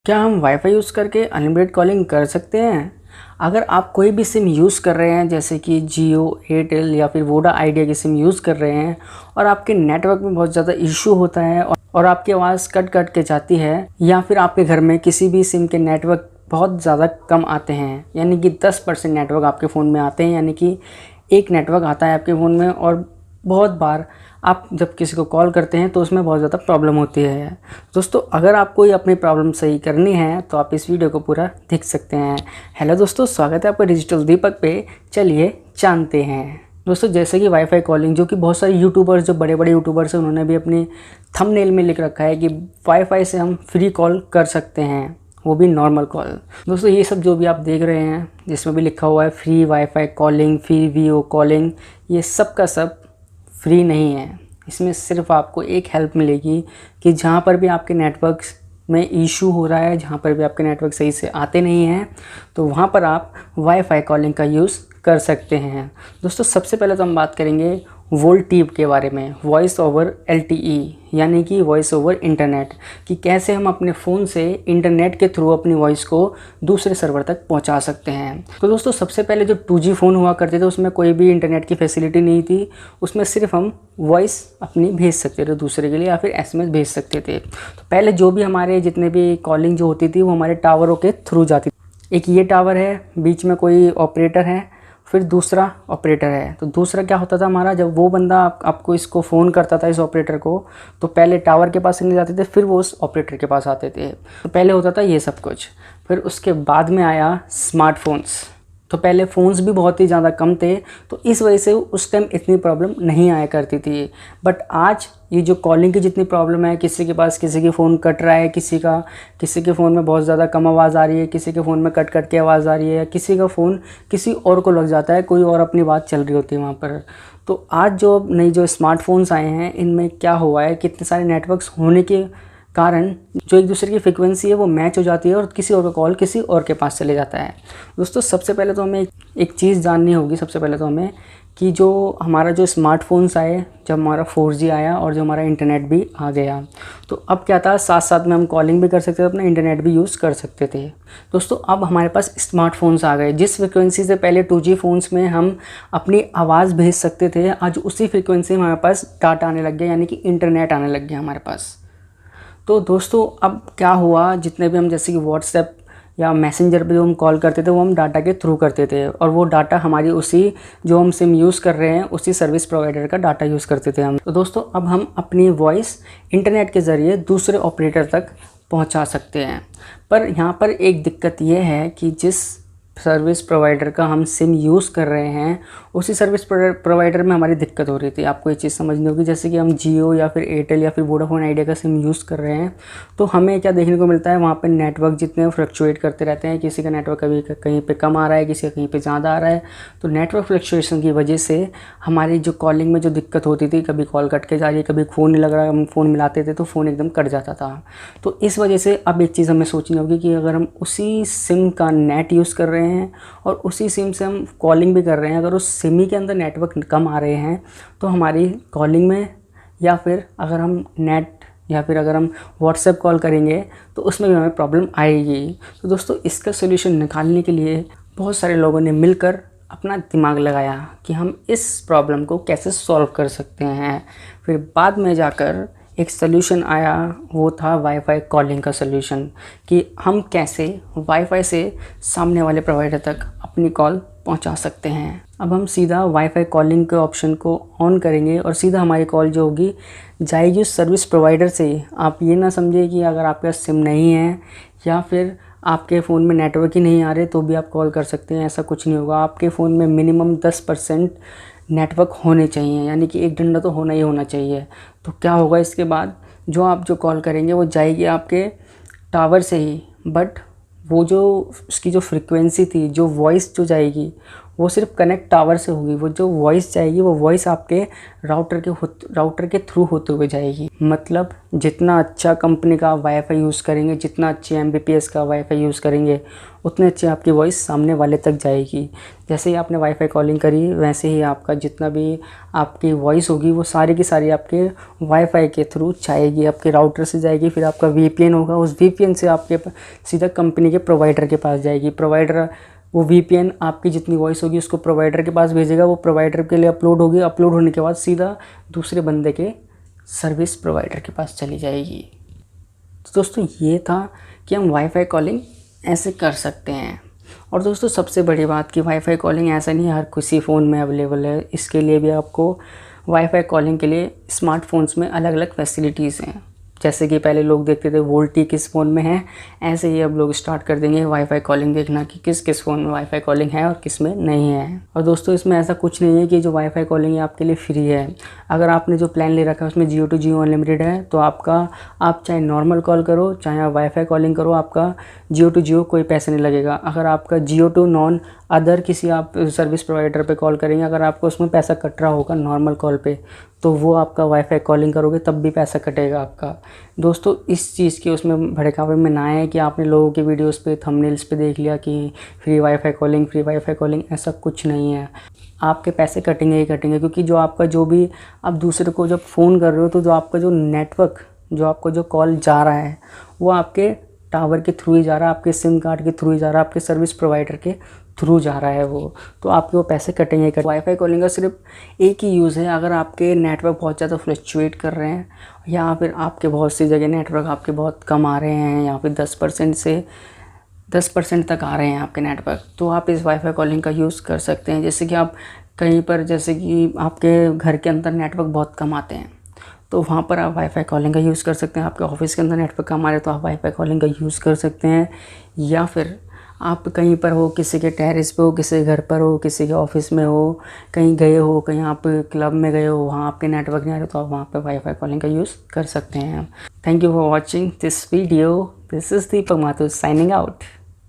क्या हम wifi use करके अनलिमिटेड कॉलिंग कर सकते हैं? अगर आप कोई भी सिम यूज़ कर रहे हैं जैसे कि जियो, एयरटेल या फिर वोडा आइडिया की सिम यूज़ कर रहे हैं और आपके नेटवर्क में बहुत ज़्यादा इशू होता है और आपकी आवाज़ कट कट के जाती है, या फिर आपके घर में किसी भी सिम के नेटवर्क बहुत ज़्यादा कम आते हैं, यानी कि 10% नेटवर्क आपके फ़ोन में आते हैं, यानी कि एक नेटवर्क आता है आपके फ़ोन में और बहुत बार आप जब किसी को कॉल करते हैं तो उसमें बहुत ज़्यादा प्रॉब्लम होती है। दोस्तों, अगर आपको ये अपनी प्रॉब्लम सही करनी है तो आप इस वीडियो को पूरा देख सकते हैं। हेलो दोस्तों, स्वागत है आपका डिजिटल दीपक पे। चलिए जानते हैं। दोस्तों, जैसे कि वाईफाई कॉलिंग, जो कि बहुत सारे यूट्यूबर्स, जो बड़े बड़े यूट्यूबर्स हैं, उन्होंने भी अपनी थंबनेल में लिख रखा है कि वाईफाई से हम फ्री कॉल कर सकते हैं, वो भी नॉर्मल कॉल। दोस्तों, ये सब जो भी आप देख रहे हैं जिसमें भी लिखा हुआ है free wifi calling, free video calling, ये सब का सब फ्री नहीं है। इसमें सिर्फ आपको एक हेल्प मिलेगी कि जहाँ पर भी आपके नेटवर्क में इशू हो रहा है, जहाँ पर भी आपके नेटवर्क सही से आते नहीं हैं, तो वहाँ पर आप वाईफाई कॉलिंग का यूज़ कर सकते हैं। दोस्तों, सबसे पहले तो हम बात करेंगे वोल्टीप के बारे में, वॉइस ओवर LTE, यानी कि वॉइस ओवर इंटरनेट, कि कैसे हम अपने फ़ोन से इंटरनेट के थ्रू अपनी वॉइस को दूसरे सर्वर तक पहुंचा सकते हैं। तो दोस्तों, सबसे पहले जो 2G फ़ोन हुआ करते थे उसमें कोई भी इंटरनेट की फैसिलिटी नहीं थी। उसमें सिर्फ हम वॉइस अपनी भेज सकते थे दूसरे के लिए, या फिर SMS भेज सकते थे। तो पहले जो भी हमारे जितने भी कॉलिंग जो होती थी वो हमारे टावरों के थ्रू जाती थी। एक ये टावर है, बीच में कोई ऑपरेटर है, फिर दूसरा ऑपरेटर है। तो दूसरा क्या होता था हमारा, जब वो बंदा आपको इसको फ़ोन करता था, इस ऑपरेटर को, तो पहले टावर के पास नहीं जाते थे, फिर वो उस ऑपरेटर के पास आते थे। तो पहले होता था ये सब कुछ। फिर उसके बाद में आया स्मार्टफोन्स। तो पहले फ़ोन्स भी बहुत ही ज़्यादा कम थे, तो इस वजह से उस टाइम इतनी प्रॉब्लम नहीं आया करती थी। बट आज ये जो कॉलिंग की जितनी प्रॉब्लम है, किसी के पास किसी की फ़ोन कट रहा है, किसी के फ़ोन में बहुत ज़्यादा कम आवाज़ आ रही है, किसी के फ़ोन में कट कट के आवाज़ आ रही है, किसी का फ़ोन किसी और को लग जाता है, कोई और अपनी बात चल रही होती है वहाँ पर। तो आज जो नई जो स्मार्टफोन्स आए हैं, इनमें क्या हुआ है, कितने सारे नेटवर्क्स होने के कारण जो एक दूसरे की फ्रिक्वेंसी है वो मैच हो जाती है और किसी और का कॉल किसी और के पास चले जाता है। दोस्तों, सबसे पहले तो हमें एक चीज़ जाननी होगी, सबसे पहले तो हमें, कि जो हमारा जो स्मार्टफोन्स आए, जब हमारा 4G आया और जो हमारा इंटरनेट भी आ गया, तो अब क्या था, साथ साथ में हम कॉलिंग भी कर सकते थे, अपना इंटरनेट भी यूज़ कर सकते थे। दोस्तों, अब हमारे पास स्मार्टफोन्स आ गए। जिस फ्रिक्वेंसी से पहले 2G फ़ोन्स में हम अपनी आवाज़ भेज सकते थे, आज उसी फ्रिक्वेंसी में हमारे पास डाटा आने लग गया, यानी कि इंटरनेट आने लग गया हमारे पास। तो दोस्तों, अब क्या हुआ, जितने भी हम जैसे कि व्हाट्सएप या मैसेंजर पे जो हम कॉल करते थे वो हम डाटा के थ्रू करते थे, और वो डाटा हमारी उसी जो हम सिम यूज़ कर रहे हैं उसी सर्विस प्रोवाइडर का डाटा यूज़ करते थे हम। तो दोस्तों, अब हम अपनी वॉइस इंटरनेट के ज़रिए दूसरे ऑपरेटर तक पहुंचा सकते हैं। पर यहाँ पर एक दिक्कत ये है कि जिस सर्विस प्रोवाइडर का हम सिम यूज़ कर रहे हैं उसी सर्विस प्रोवाइडर में हमारी दिक्कत हो रही थी। आपको ये चीज़ समझनी होगी, जैसे कि हम जियो या फिर एयरटेल या फिर वोडाफोन आइडिया का सिम यूज़ कर रहे हैं, तो हमें क्या देखने को मिलता है, वहाँ पे नेटवर्क जितने फ्लक्चुएट करते रहते हैं। किसी का नेटवर्क कभी कहीं पे कम आ रहा है, किसी का कहीं पे ज़्यादा आ रहा है। तो नेटवर्क फ्लक्चुएशन की वजह से हमारी जो कॉलिंग में जो दिक्कत होती थी, कभी कॉल कट के जा रही है, कभी फ़ोन नहीं लग रहा है, हम फ़ोन मिलाते थे तो फ़ोन एकदम कट जाता था। तो इस वजह से अब एक चीज़ हमें सोचनी होगी कि अगर हम उसी सिम का नेट यूज़ कर रहे हैं और उसी सिम से हम कॉलिंग भी कर रहे हैं, अगर उस सिम ही के अंदर नेटवर्क कम आ रहे हैं, तो हमारी कॉलिंग में, या फिर अगर हम नेट या फिर अगर हम व्हाट्सएप कॉल करेंगे तो उसमें भी हमें प्रॉब्लम आएगी। तो दोस्तों, इसका सोल्यूशन निकालने के लिए बहुत सारे लोगों ने मिलकर अपना दिमाग लगाया कि हम इस प्रॉब्लम को कैसे सॉल्व कर सकते हैं। फिर बाद में जाकर एक सल्यूशन आया, वो था वाईफाई कॉलिंग का सल्यूशन, कि हम कैसे वाईफाई से सामने वाले प्रोवाइडर तक अपनी कॉल पहुंचा सकते हैं। अब हम सीधा वाईफाई कॉलिंग के ऑप्शन को ऑन करेंगे और सीधा हमारी कॉल जो होगी जाएगी उस सर्विस प्रोवाइडर से। आप ये ना समझिए कि अगर आपके पास सिम नहीं है या फिर आपके फ़ोन में नेटवर्क ही नहीं आ रहे तो भी आप कॉल कर सकते हैं, ऐसा कुछ नहीं होगा। आपके फ़ोन में मिनिमम 10% नेटवर्क होने चाहिए, यानी कि एक डंडा तो होना ही होना चाहिए। तो क्या होगा, इसके बाद जो कॉल करेंगे वो जाएगी आपके टावर से ही, बट वो जो उसकी जो फ्रिक्वेंसी थी, जो वॉइस जो जाएगी, वो सिर्फ कनेक्ट टावर से होगी। वो जो वॉइस जाएगी वो वॉइस आपके राउटर के थ्रू होते हुए जाएगी। मतलब जितना अच्छा कंपनी का वाईफाई यूज़ करेंगे, जितना अच्छे एमबीपीएस का वाईफाई यूज़ करेंगे, उतने अच्छी आपकी वॉइस सामने वाले तक जाएगी। जैसे ही आपने वाईफाई कॉलिंग करी, वैसे ही आपका जितना भी आपकी वॉइस होगी वो सारी की सारी आपके वाईफाई के थ्रू जाएगी, आपके राउटर से जाएगी। फिर आपका वीपीएन होगा, उस वीपीएन से आपके सीधा कंपनी के प्रोवाइडर के पास जाएगी। प्रोवाइडर वो वीपीएन आपकी जितनी वॉइस होगी उसको प्रोवाइडर के पास भेजेगा, वो प्रोवाइडर के लिए अपलोड होगी। अपलोड होने के बाद सीधा दूसरे बंदे के सर्विस प्रोवाइडर के पास चली जाएगी। तो दोस्तों ये था कि हम वाईफाई कॉलिंग ऐसे कर सकते हैं। और दोस्तों सबसे बड़ी बात कि वाईफाई कॉलिंग ऐसा नहीं हर किसी फ़ोन में अवेलेबल है। इसके लिए भी आपको वाईफाई कॉलिंग के लिए स्मार्टफोन्स में अलग अलग फैसिलिटीज़ हैं। जैसे कि पहले लोग देखते थे वोल्टी किस फ़ोन में है, ऐसे ही अब लोग स्टार्ट कर देंगे वाईफाई कॉलिंग देखना कि किस किस फ़ोन में वाईफाई कॉलिंग है और किस में नहीं है। और दोस्तों इसमें ऐसा कुछ नहीं है कि जो वाईफाई कॉलिंग है आपके लिए फ्री है। अगर आपने जो प्लान ले रखा है उसमें जियो टू जियो अनलिमिटेड है, तो आप चाहे नॉर्मल कॉल करो चाहे आप वाईफाई कॉलिंग करो, आपका जियो टू जियो कोई पैसे नहीं लगेगा। अगर आपका जियो टू नॉन अदर किसी आप सर्विस प्रोवाइडर पे कॉल करेंगे, अगर आपको उसमें पैसा कट रहा होगा नॉर्मल कॉल पे, तो वो आपका वाईफाई कॉलिंग करोगे तब भी पैसा कटेगा आपका। दोस्तों इस चीज़ के उसमें भड़कावे में ना आए कि आपने लोगों के वीडियोस पे थंबनेल्स पे देख लिया कि फ्री वाईफाई कॉलिंग, ऐसा कुछ नहीं है। आपके पैसे कटेंगे ही कटेंगे, क्योंकि जो आपका जो भी आप दूसरे को जब फ़ोन कर रहे हो तो जो आपका जो नेटवर्क, जो आपको जो कॉल जा रहा है वो आपके टावर के थ्रू ही जा रहा है, आपके सिम कार्ड के थ्रू ही जा रहा है, आपके सर्विस प्रोवाइडर के थ्रू जा रहा है वो, तो आपके वो पैसे कटेंगे। वाईफाई कॉलिंग का सिर्फ एक ही यूज़ है, अगर आपके नेटवर्क बहुत ज़्यादा फ्लक्चुएट कर रहे हैं या फिर आपके बहुत सी जगह नेटवर्क आपके बहुत कम आ रहे हैं या फिर 10% से 10% तक आ रहे हैं आपके नेटवर्क, तो आप इस वाईफाई कॉलिंग का यूज़ कर सकते हैं। जैसे कि आप कहीं पर, जैसे कि आपके घर के अंदर नेटवर्क बहुत कम आते हैं, तो वहाँ पर आप वाईफाई कॉलिंग का यूज़ कर सकते हैं। आपके ऑफिस के अंदर नेटवर्क कम आ रहे हैं तो आप वाईफाई कॉलिंग का यूज़ कर सकते हैं। या फिर आप कहीं पर हो, किसी के टेरेस पे हो, किसी के घर पर हो, किसी के ऑफिस में हो, कहीं गए हो, कहीं आप क्लब में गए हो, वहाँ आपके नेटवर्क नहीं आ रहे तो आप वहाँ पर वाईफाई कॉलिंग का यूज़ कर सकते हैं। Thank you for watching this video. This is Deepak Mathur signing out.